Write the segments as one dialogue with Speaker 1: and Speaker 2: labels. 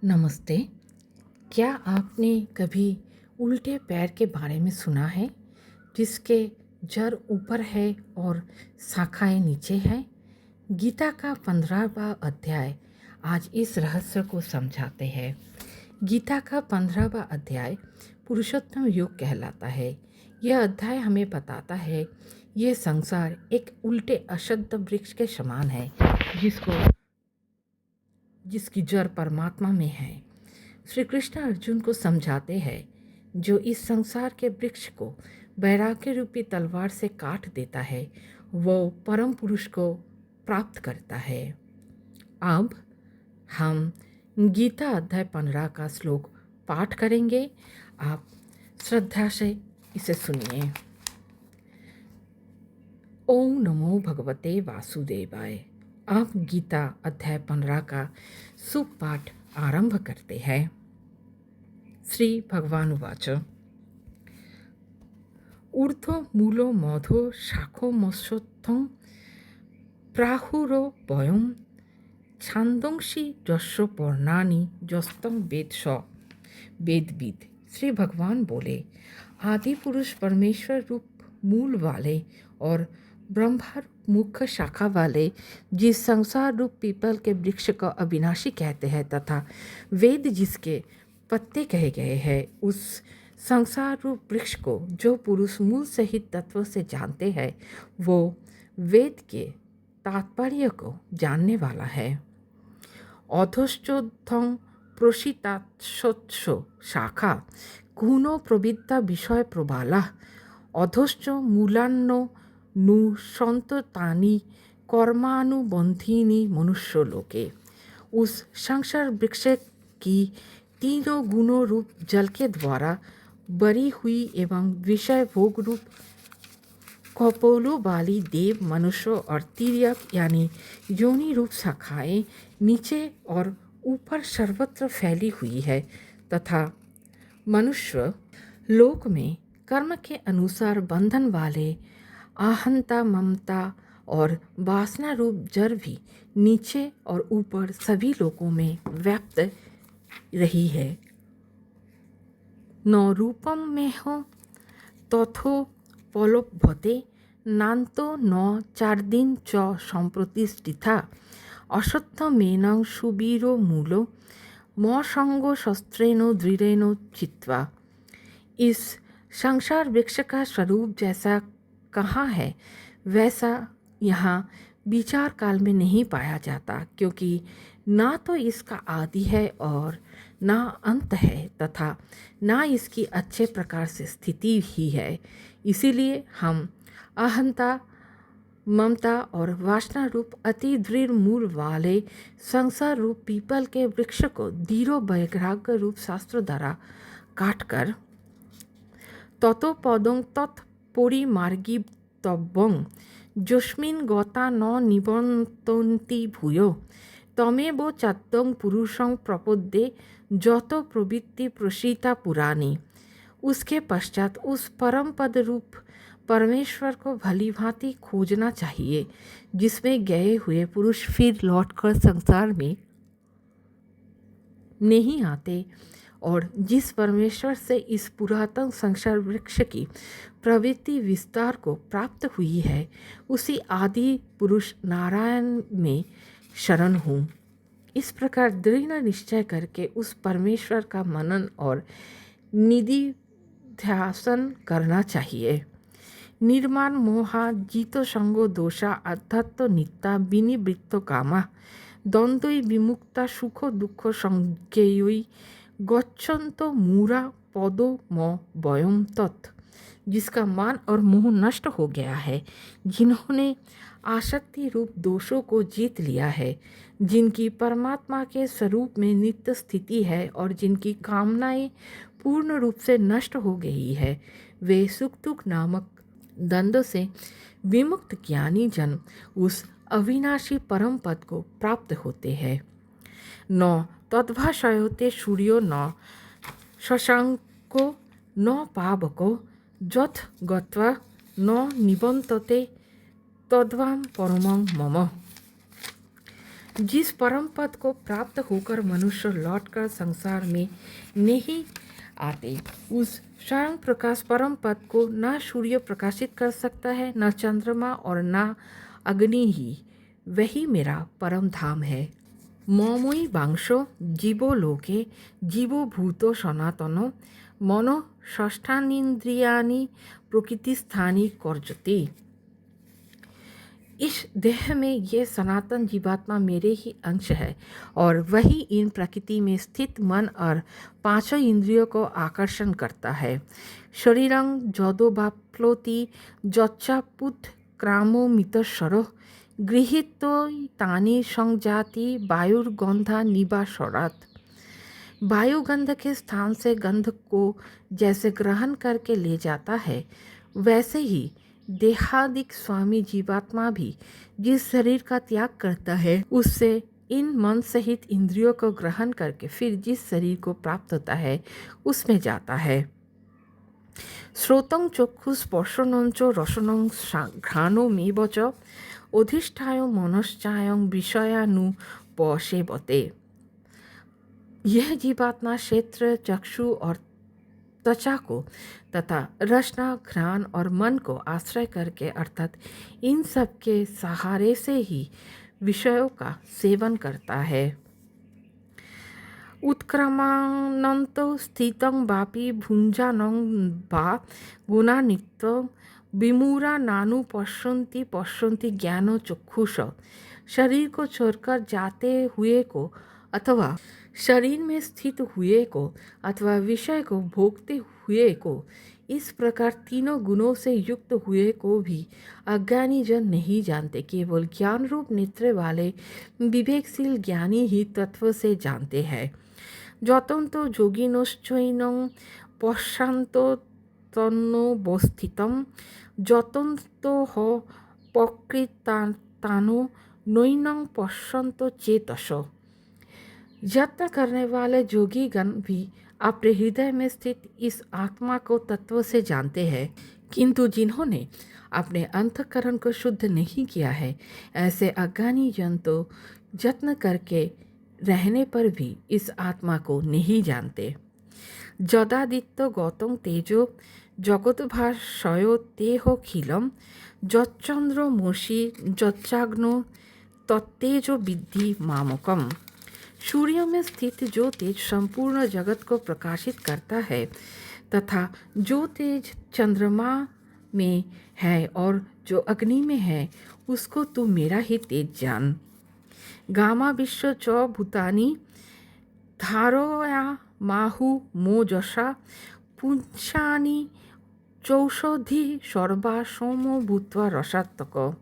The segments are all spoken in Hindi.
Speaker 1: नमस्ते। क्या आपने कभी उल्टे पैर के बारे में सुना है, जिसके जड़ ऊपर है और शाखाएं नीचे हैं? गीता का 15वां अध्याय आज इस रहस्य को समझाते हैं। गीता का 15वां अध्याय पुरुषोत्तम युग कहलाता है। यह अध्याय हमें बताता है यह संसार एक उल्टे अशुद्ध वृक्ष के समान है, जिसकी जड़ परमात्मा में है। श्री कृष्ण अर्जुन को समझाते हैं, जो इस संसार के वृक्ष को वैराग्य रूपी तलवार से काट देता है, वो परम पुरुष को प्राप्त करता है। अब हम गीता अध्याय 15 का श्लोक पाठ करेंगे। आप श्रद्धा से इसे सुनिए। ओम नमो भगवते वासुदेवाय। आप गीता अध्याय 15 का शुभ पाठ आरंभ करते हैं। श्री भगवान उवाच ऊर्ध्व मूलो मधो शाखो मत्स्योत्थं प्राहुरो वयं छांदोंसि यस्य पर्णानि यस्तं वेद स वेदविद। श्री भगवान बोले, आदि पुरुष परमेश्वर रूप मूल वाले और ब्रह्मा रूप मुख्य शाखा वाले जिस संसार रूप पीपल के वृक्ष को अविनाशी कहते हैं तथा वेद जिसके पत्ते कहे गए हैं, उस संसार रूप वृक्ष को जो पुरुष मूल सहित तत्व से जानते हैं, वो वेद के तात्पर्य को जानने वाला है। अधश्चोद्धं प्रोषितात्सो शाखा गुणो प्रविद्ता विषय प्रबाला अधश्च मूलान्नो नु संततानि कर्मानुबंधिनी मनुष्य लोके। उस संसार वृक्ष की तीनों गुणों रूप जल के द्वारा बरी हुई एवं विषय भोग रूप कपोलों वाली देव, मनुष्य और तिर्यक यानी योनि रूप शाखाएं नीचे और ऊपर सर्वत्र फैली हुई है तथा मनुष्य लोक में कर्म के अनुसार बंधन वाले आहंता, ममता और वासना रूप जड़ भी नीचे और ऊपर सभी लोकों में व्याप्त रही है। न रूपम में हो तथो पलोपभते नान्तो न चारदिन च संप्रतिष्ठिता अश्वत्थमेनं सुवीरो मूलो मसंगो शस्त्रेणो दृढ़ेनो चित्वा। इस संसार वृक्ष का स्वरूप जैसा कहाँ है, वैसा यहाँ विचार काल में नहीं पाया जाता, क्योंकि ना तो इसका आदि है और ना अंत है तथा ना इसकी अच्छे प्रकार से स्थिति ही है। इसीलिए हम अहंता, ममता और वासना रूप अति दृढ़ मूल वाले संसार रूप पीपल के वृक्ष को दृढ़ वैराग्य रूप शास्त्र द्वारा काटकर ततो पदं तत्परिमार्गितव्यं यस्मिन् गता न निबन्तन्ति भूयो तमेव चाद्यं पुरुषं प्रपद्ये जतो प्रवृत्ति प्रसीता पुराणी। उसके पश्चात उस परम पद रूप परमेश्वर को भली भांति खोजना चाहिए, जिसमें गए हुए पुरुष फिर लौटकर संसार में नहीं आते और जिस परमेश्वर से इस पुरातन संसार वृक्ष की प्रवृत्ति विस्तार को प्राप्त हुई है, उसी आदि पुरुष नारायण में शरण हूँ। इस प्रकार दृढ़ निश्चय करके उस परमेश्वर का मनन और निधिध्यासन करना चाहिए। निर्माण मोहा जितो संगो दोषा अध्यात्म नित्या विनिवृत्तो कामा द्वंद्वै विमुक्ता सुख दुख संज्ञेय गच्छन्तो मूरा पदो म वयम तत्। जिसका मान और मोह नष्ट हो गया है, जिन्होंने आसक्ति रूप दोषों को जीत लिया है, जिनकी परमात्मा के स्वरूप में नित्य स्थिति है और जिनकी कामनाएं पूर्ण रूप से नष्ट हो गई है, वे सुख दुख नामक द्वंद्व से विमुक्त ज्ञानी जन उस अविनाशी परम पद को प्राप्त होते हैं। न तद्भाषयोते सूर्यो न शशांको न पावको यथ गत्वा न निबन्तते तद्वां परमं मम। जिस परम पद को प्राप्त होकर मनुष्य लौटकर संसार में नहीं आते, उस स्वयं प्रकाश परम पद को न सूर्य प्रकाशित कर सकता है, न चंद्रमा और न अग्नि ही। वही मेरा परम धाम है। ममोई वांशो जीवो लोके जीवो भूतो सनातनो मनो षष्ठानीन्द्रियाणि प्रकृतिस्थानी कर्जते। इस देह में ये सनातन जीवात्मा मेरे ही अंश है और वही इन प्रकृति में स्थित मन और पांचों इंद्रियों को आकर्षण करता है। शरीरं जदोबाप्नोति यच्चापुत क्रामो मितस्वरो गृहीतो तानि संजाति वायुर्गंधा निवासरात्। वायुगंध के स्थान से गंध को जैसे ग्रहण करके ले जाता है, वैसे ही देहादिक स्वामी जीवात्मा भी जिस शरीर का त्याग करता है, उससे इन मन सहित इंद्रियों को ग्रहण करके फिर जिस शरीर को प्राप्त होता है उसमें जाता है। श्रोतं चक्षु स्पर्शनं च रसनं घ्राणमेव च अधिष्ठाय मनश्चायं विषयानुपसेवते। यह जीवात्मा क्षेत्र, चक्षु और त्वचा को तथा रसना, घ्राण और मन को आश्रय करके अर्थात इन सब के सहारे से ही विषयों का सेवन करता है। उत्क्रमानन्तो स्थितं वापि भुञ्जानं वा गुणानित्यं विमूढ़ा नानु पश्यन्ति ज्ञानो चक्षुष। शरीर को छोड़कर जाते हुए को अथवा शरीर में स्थित हुए को अथवा विषय को भोगते हुए को, इस प्रकार तीनों गुणों से युक्त हुए को भी अज्ञानी जन नहीं जानते। केवल ज्ञान रूप नेत्र वाले विवेकशील ज्ञानी ही तत्व से जानते हैं। যতন্তো যোগিনশ্চৈনং পশ্যান্তো তন্নবস্থিতম যতন্তো হ প্রকৃতানো নৈনং पश्यन्तो चेतस। यत्न करने वाले जोगीगण भी अपने हृदय में स्थित इस आत्मा को तत्व से जानते हैं, किंतु जिन्होंने अपने अंतःकरण को शुद्ध नहीं किया है, ऐसे अज्ञानी जन तो यत्न करके रहने पर भी इस आत्मा को नहीं जानते। जदादित्य गौतम तेजो जगतभाषयो तेहोखिलम जच्चंद्रमोषि जच्चाग्नो तत्तेजो विद्धि मामकम। सूर्य में स्थित जो तेज संपूर्ण जगत को प्रकाशित करता है तथा जो तेज चंद्रमा में है और जो अग्नि में है, उसको तू मेरा ही तेज जान। गामा विश्व च भूतानि धारया माहु मोजसा पुंसानि चौषधि सर्वा सोमो भूत्वा रसात्मक।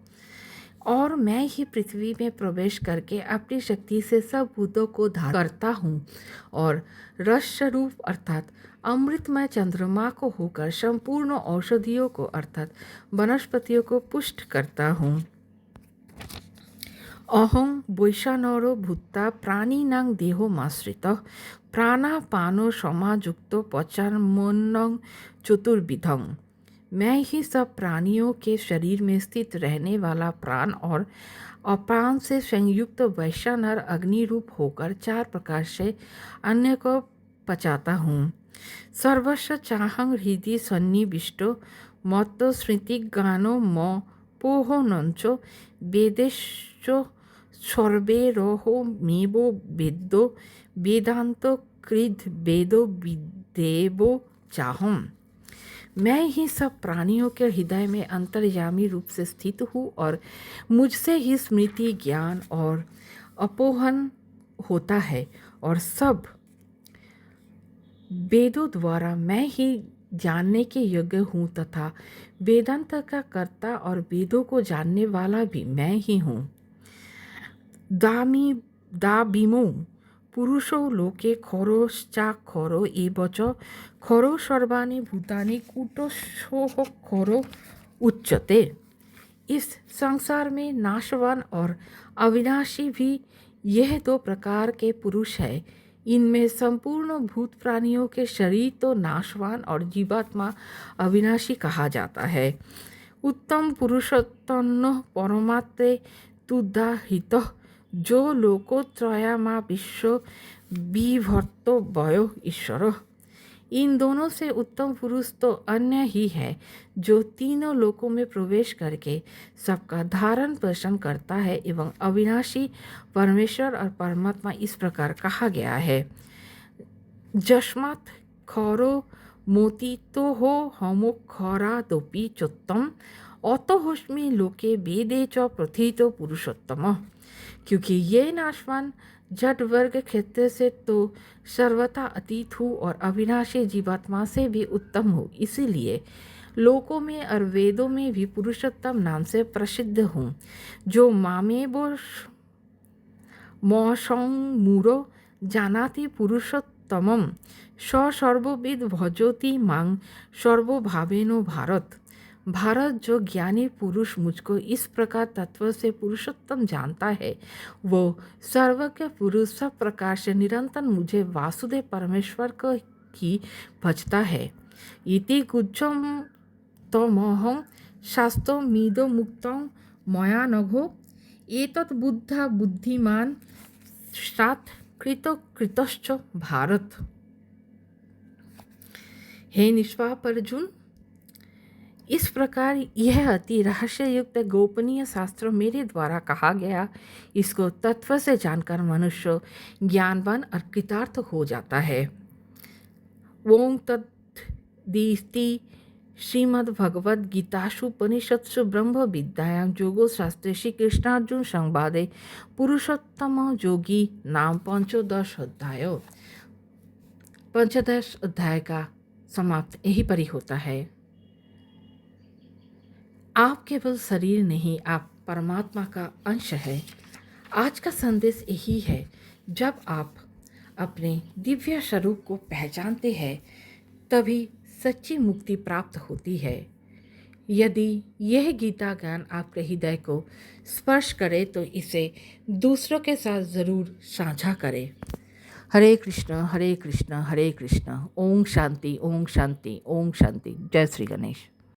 Speaker 1: और मैं ही पृथ्वी में प्रवेश करके अपनी शक्ति से सब भूतों को धारण करता हूँ और रस स्वरूप अर्थात अमृतमय चंद्रमा को होकर संपूर्ण औषधियों को अर्थात वनस्पतियों को पुष्ट करता हूँ। अहं वैश्वानरो भूत्वा प्राणिनां देहोमाश्रितः प्राणापानो समायुक्तो पचाम्यन्नं चतुर्विधं। मैं ही सब प्राणियों के शरीर में स्थित रहने वाला प्राण और अपान से संयुक्त वैश्वानर अग्नि रूप होकर चार प्रकार से अन्य को पचाता हूँ। सर्वस्व चाहं हृदि सन्निविष्टो मत्तो स्मृतिज्ञानो म पोहनंचो वेदेश्चो सर्वैरोहो मेवो वेदो वेदांतो कृद वेदो विदेवो चाहम। मैं ही सब प्राणियों के हृदय में अंतर्यामी रूप से स्थित हूँ और मुझसे ही स्मृति, ज्ञान और अपोहन होता है और सब वेदों द्वारा मैं ही जानने के योग्य हूँ तथा वेदांत का कर्ता और वेदों को जानने वाला भी मैं ही हूँ। दाबिमो पुरुषो लोके खरोश्चाक्षरो एवच खरो सर्वाणि भूतानि कूटस्थोः खरो उच्यते। इस संसार में नाशवान और अविनाशी भी यह दो प्रकार के पुरुष है। इनमें संपूर्ण भूत प्राणियों के शरीर तो नाशवान और जीवात्मा अविनाशी कहा जाता है। उत्तम पुरुषोत्तम परमात्मे तुदाहितः जो लोकोत्रयामा विश्व विभर्तो वयो ईश्वर। इन दोनों से उत्तम पुरुष तो अन्य ही है, जो तीनों लोकों में प्रवेश करके सबका धारण पोषण करता है एवं अविनाशी परमेश्वर और परमात्मा इस प्रकार कहा गया है। जस्मात् खरो मोती तो हो हमो खरा दोपी चोत्तम अतो होस्मि लोके वेदे च प्रथितो पुरुषोत्तम। क्योंकि ये नाशवान जट वर्ग क्षेत्र से तो सर्वथा अतीत हूँ और अविनाशी जीवात्मा से भी उत्तम हूँ, इसीलिए लोकों में और वेदों में भी पुरुषोत्तम नाम से प्रसिद्ध हूँ। जो मामेवो मौसं मूरो जानाति पुरुषोत्तमं स सर्वविद भजोति मां सर्वभावेनो भारत। भारत, जो ज्ञानी पुरुष मुझको इस प्रकार तत्व से पुरुषोत्तम जानता है, वो सर्वज्ञ पुरुष सब प्रकार से निरंतर मुझे वासुदेव परमेश्वर को ही भजता है। इति गुज्जम तमोहं शास्त्रो मीदो मुक्तं मया नघो एतत् बुद्धा बुद्धिमान सात कृतो कृतश्च भारत। हे निष्पाप अर्जुन, इस प्रकार यह अति रहस्ययुक्त गोपनीय शास्त्र मेरे द्वारा कहा गया, इसको तत्व से जानकर मनुष्य ज्ञानवान और कृतार्थ हो जाता है। ओम तद्दिति श्रीमद्भगवद गीतासु उपनिषत्सु ब्रह्म विद्यायां योगो शास्त्रे श्री कृष्णार्जुन संवादे पुरुषोत्तम योगी नाम पंचदश अध्याय का समाप्त यही पर ही होता है। आप केवल शरीर नहीं, आप परमात्मा का अंश है। आज का संदेश यही है, जब आप अपने दिव्य स्वरूप को पहचानते हैं तभी सच्ची मुक्ति प्राप्त होती है। यदि यह गीता ज्ञान आपके हृदय को स्पर्श करे तो इसे दूसरों के साथ ज़रूर साझा करें। हरे कृष्ण हरे कृष्ण हरे कृष्ण। ओम शांति ओम शांति ओम शांति। जय श्री गणेश।